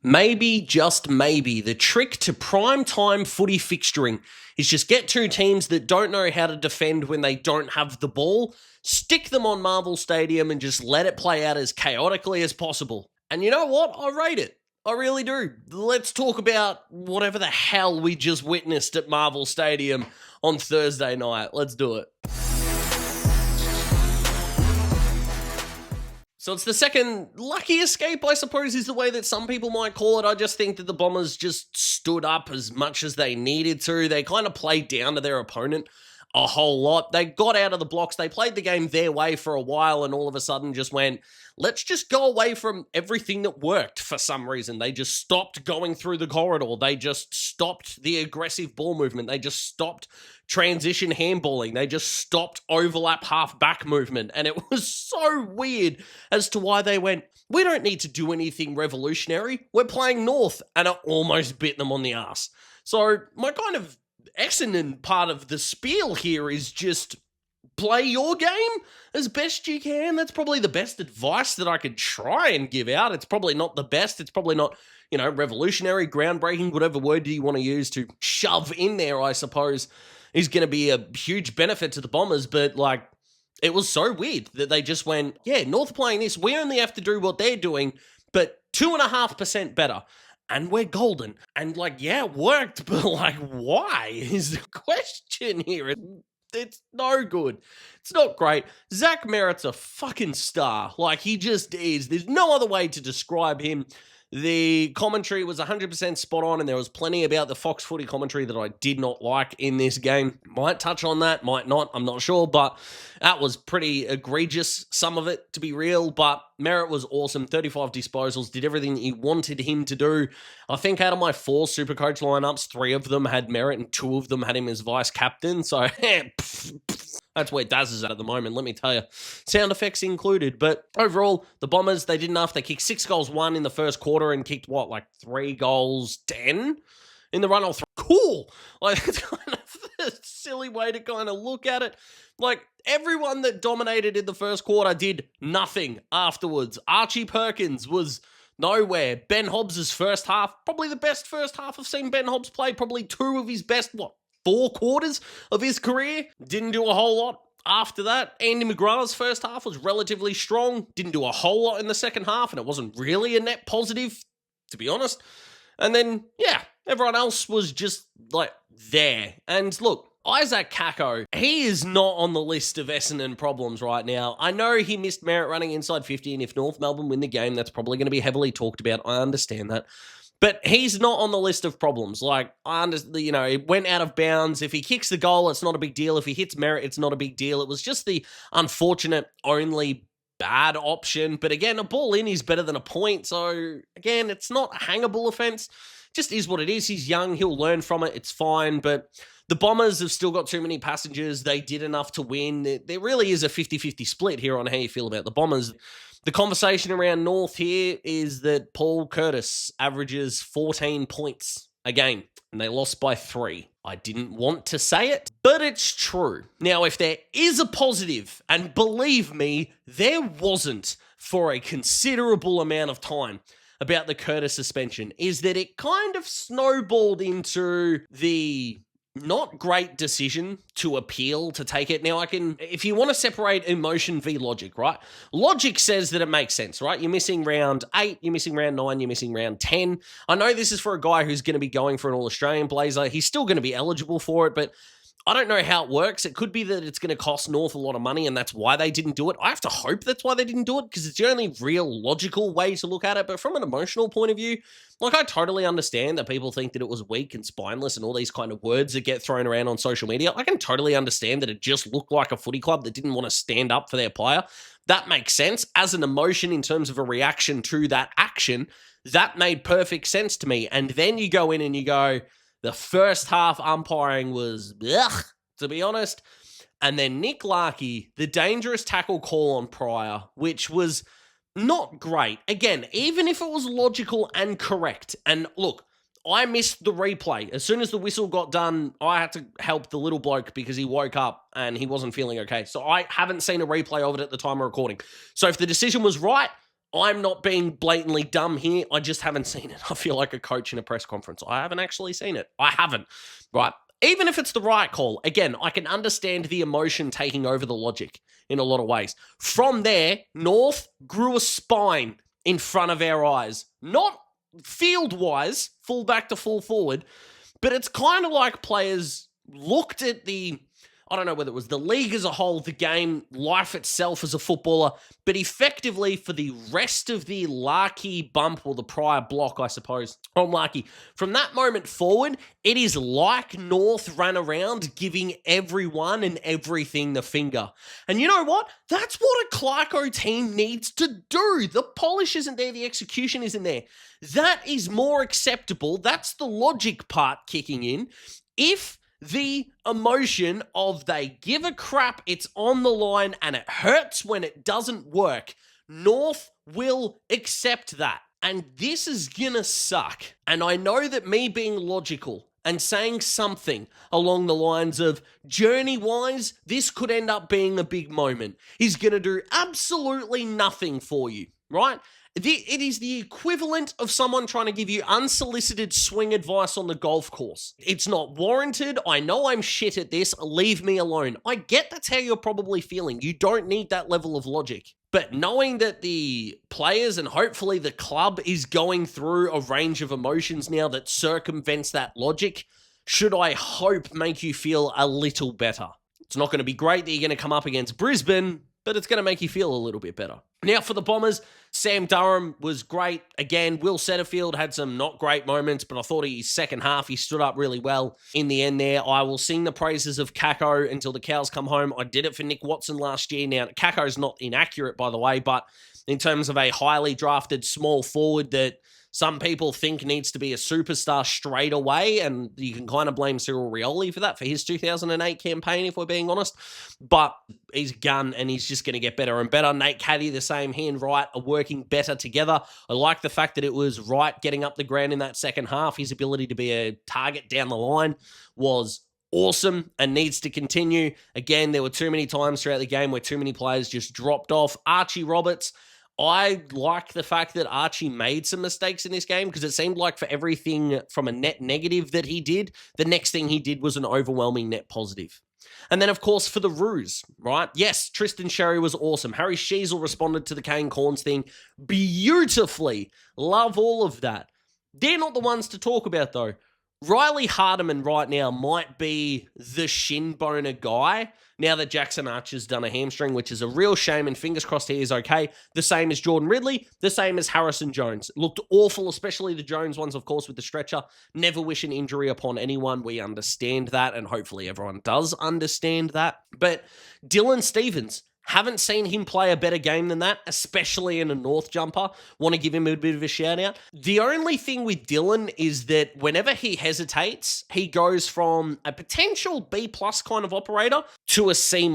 Maybe, just maybe, the trick to prime time footy fixturing is just get two teams that don't know how to defend when they don't have the ball, stick them on Marvel Stadium and just let it play out as chaotically as possible. And you know what? I rate it. I really do. Let's talk about whatever the hell we just witnessed at Marvel Stadium on Thursday night. Let's do it. So it's the second lucky escape, I suppose, is the way that some people might call it. I just think that the Bombers just stood up as much as they needed to. They kind of played down to their opponent a whole lot. They got out of the blocks. They played the game their way for a while and all of a sudden just went, let's just go away from everything that worked for some reason. They just stopped going through the corridor. They just stopped the aggressive ball movement. They just stopped transition handballing. They just stopped overlap half-back movement. And it was so weird as to why they went, we don't need to do anything revolutionary. We're playing North. And it almost bit them on the ass. So my kind of Essendon part of the spiel here is just play your game as best you can. That's probably the best advice that I could try and give out. It's probably not the best. It's probably not, revolutionary, groundbreaking, whatever word do you want to use to shove in there, I suppose, is going to be a huge benefit to the Bombers. But, it was so weird that they just went, yeah, North playing this. We only have to do what they're doing, but 2.5% better. And we're golden. And it worked, but why is the question here? It's no good. It's not great. Zach Merritt's a fucking star. He just is. There's no other way to describe him. The commentary was 100% spot on, and there was plenty about the Fox Footy commentary that I did not like in this game. Might touch on that, might not, I'm not sure, but that was pretty egregious, some of it, to be real, but Merritt was awesome. 35 disposals, did everything that you wanted him to do. I think out of my 4 Supercoach lineups, 3 of them had Merritt and 2 of them had him as vice-captain, so that's where Daz is at the moment, let me tell you. Sound effects included. But overall, the Bombers, they did enough. They kicked 6 goals, 1 in the first quarter and kicked, 3 goals, 10 in the run off. Cool. It's kind of a silly way to kind of look at it. Everyone that dominated in the first quarter did nothing afterwards. Archie Perkins was nowhere. Ben Hobbs' first half, probably the best first half I've seen Ben Hobbs play. Probably 2 of his best, 4 quarters of his career. Didn't do a whole lot after that. Andy McGrath's first half was relatively strong. Didn't do a whole lot in the second half, and it wasn't really a net positive, to be honest. And then, everyone else was just, there. And look, Isaac Kako, he is not on the list of Essendon problems right now. I know he missed Merritt running inside 50, and if North Melbourne win the game, that's probably going to be heavily talked about. I understand that. But he's not on the list of problems. I understand, it went out of bounds. If he kicks the goal, it's not a big deal. If he hits Merritt, it's not a big deal. It was just the unfortunate only bad option. But again, a ball in is better than a point. So again, it's not a hangable offense. Just is what it is. He's young. He'll learn from it. It's fine. But the Bombers have still got too many passengers. They did enough to win. There really is a 50-50 split here on how you feel about the Bombers. The conversation around North here is that Paul Curtis averages 14 points a game, and they lost by 3. I didn't want to say it, but it's true. Now, if there is a positive, and believe me, there wasn't for a considerable amount of time about the Curtis suspension, is that it kind of snowballed into the not great decision to appeal, to take it. Now, if you want to separate emotion v logic, right? Logic says that it makes sense, right? You're missing round 8, you're missing round 9, you're missing round 10. I know this is for a guy who's going to be going for an All-Australian blazer. He's still going to be eligible for it, but I don't know how it works. It could be that it's going to cost North a lot of money and that's why they didn't do it. I have to hope that's why they didn't do it because it's the only real logical way to look at it. But from an emotional point of view, I totally understand that people think that it was weak and spineless and all these kind of words that get thrown around on social media. I can totally understand that it just looked like a footy club that didn't want to stand up for their player. That makes sense. As an emotion in terms of a reaction to that action, that made perfect sense to me. And then you go in and you go, the first half umpiring was, to be honest. And then Nick Larkey, the dangerous tackle call on Pryor, which was not great. Again, even if it was logical and correct. And look, I missed the replay. As soon as the whistle got done, I had to help the little bloke because he woke up and he wasn't feeling okay. So I haven't seen a replay of it at the time of recording. So if the decision was right, I'm not being blatantly dumb here. I just haven't seen it. I feel like a coach in a press conference. I haven't actually seen it. I haven't. Right. Even if it's the right call, again, I can understand the emotion taking over the logic in a lot of ways. From there, North grew a spine in front of our eyes. Not field-wise, full back to full forward, but it's kind of like players looked at I don't know whether it was the league as a whole, the game, life itself as a footballer, but effectively for the rest of the Larky bump or the prior block, I suppose, on Larky. From that moment forward, it is like North ran around giving everyone and everything the finger. And you know what? That's what a Clarko team needs to do. The polish isn't there. The execution isn't there. That is more acceptable. That's the logic part kicking in. If the emotion of they give a crap, it's on the line, and it hurts when it doesn't work, North will accept that. And this is gonna suck. And I know that me being logical and saying something along the lines of journey-wise, this could end up being a big moment, is gonna do absolutely nothing for you, right? It is the equivalent of someone trying to give you unsolicited swing advice on the golf course. It's not warranted. I know I'm shit at this. Leave me alone. I get that's how you're probably feeling. You don't need that level of logic. But knowing that the players and hopefully the club is going through a range of emotions now that circumvents that logic, should I hope make you feel a little better. It's not going to be great that you're going to come up against Brisbane, but it's going to make you feel a little bit better. Now for the Bombers, Sam Durham was great. Again, Will Setterfield had some not great moments, but I thought his second half, he stood up really well in the end there. I will sing the praises of Kako until the cows come home. I did it for Nick Watson last year. Now, Kako's not inaccurate, by the way, but in terms of a highly drafted small forward that some people think needs to be a superstar straight away, and you can kind of blame Cyril Rioli for that, for his 2008 campaign, if we're being honest. But he's a gun, and he's just going to get better and better. Nate Caddy, the same, he and Wright are working better together. I like the fact that it was Wright getting up the ground in that second half. His ability to be a target down the line was awesome and needs to continue. Again, there were too many times throughout the game where too many players just dropped off. Archie Roberts, I like the fact that Archie made some mistakes in this game, because it seemed like for everything from a net negative that he did, the next thing he did was an overwhelming net positive. And then, of course, for the Roos, right? Yes, Tristan Sherry was awesome. Harry Sheasel responded to the Kane Corns thing beautifully. Love all of that. They're not the ones to talk about, though. Riley Hardiman right now might be the shin boner guy now that Jackson Archer's done a hamstring, which is a real shame, and fingers crossed he is okay. The same as Jordan Ridley, the same as Harrison Jones. Looked awful, especially the Jones ones, of course, with the stretcher. Never wish an injury upon anyone. We understand that, and hopefully everyone does understand that. But Dylan Stevens, haven't seen him play a better game than that, especially in a North jumper. Want to give him a bit of a shout out. The only thing with Dylan is that whenever he hesitates, he goes from a potential B+ kind of operator to a C-.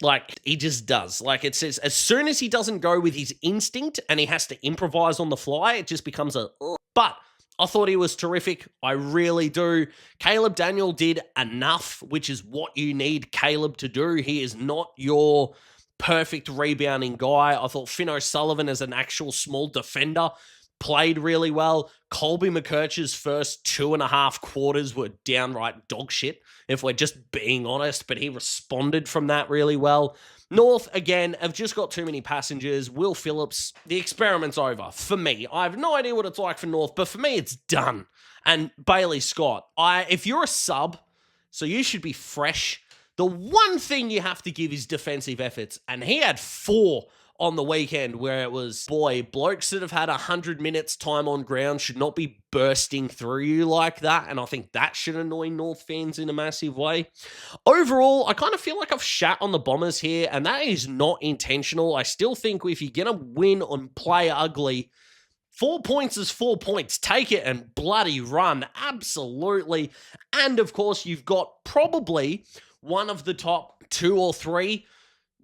Like, he just does. Like, it says, as soon as he doesn't go with his instinct and he has to improvise on the fly, it just becomes a... But I thought he was terrific. I really do. Caleb Daniel did enough, which is what you need Caleb to do. He is not your perfect rebounding guy. I thought Finn O'Sullivan as an actual small defender played really well. Colby McKercher's first 2.5 quarters were downright dog shit, if we're just being honest, but he responded from that really well. North, again, have just got too many passengers. Will Phillips, the experiment's over. For me, I have no idea what it's like for North, but for me, it's done. And Bailey Scott, if you're a sub, so you should be fresh. The one thing you have to give is defensive efforts, and he had 4 on the weekend where it was, boy, blokes that have had 100 minutes time on ground should not be bursting through you like that, and I think that should annoy North fans in a massive way. Overall, I kind of feel like I've shat on the Bombers here, and that is not intentional. I still think if you're going to win and play ugly, 4 points is 4 points. Take it and bloody run. Absolutely. And, of course, you've got probably one of the top 2 or 3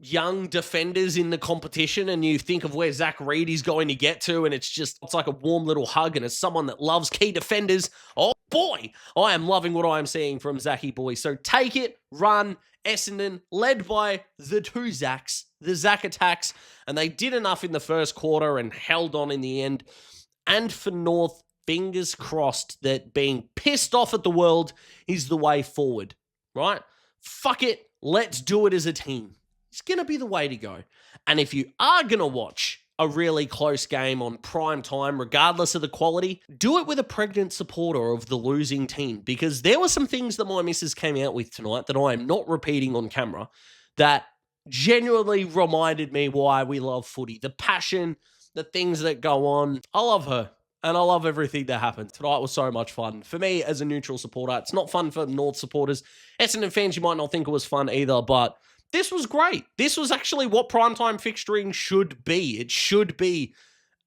young defenders in the competition, and you think of where Zach Reid is going to get to, and it's like a warm little hug, and as someone that loves key defenders, oh boy, I am loving what I am seeing from Zachy boy. So take it, run, Essendon, led by the 2 Zacks, the Zach attacks, and they did enough in the first quarter and held on in the end. And for North, fingers crossed that being pissed off at the world is the way forward, right? Fuck it, let's do it as a team. It's going to be the way to go. And if you are going to watch a really close game on prime time, regardless of the quality, do it with a pregnant supporter of the losing team, because there were some things that my missus came out with tonight that I am not repeating on camera that genuinely reminded me why we love footy. The passion, the things that go on. I love her. And I love everything that happened. Tonight was so much fun. For me, as a neutral supporter, it's not fun for North supporters. Essendon fans, you might not think it was fun either, but this was great. This was actually what primetime fixturing should be. It should be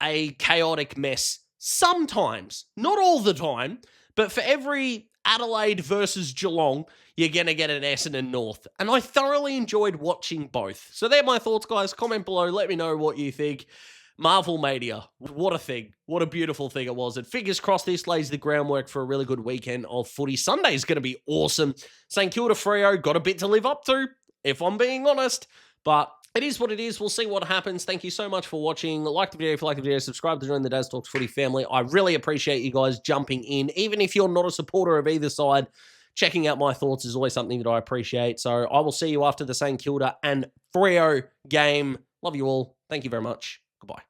a chaotic mess sometimes. Not all the time, but for every Adelaide versus Geelong, you're going to get an Essendon North. And I thoroughly enjoyed watching both. So they're my thoughts, guys. Comment below. Let me know what you think. Marvel Mania, what a thing. What a beautiful thing it was. And fingers crossed this lays the groundwork for a really good weekend of footy. Sunday is going to be awesome. St. Kilda Freo got a bit to live up to, if I'm being honest. But it is what it is. We'll see what happens. Thank you so much for watching. Like the video if you like the video. Subscribe to join the Daz Talks Footy family. I really appreciate you guys jumping in. Even if you're not a supporter of either side, checking out my thoughts is always something that I appreciate. So I will see you after the St. Kilda and Freo game. Love you all. Thank you very much. Goodbye.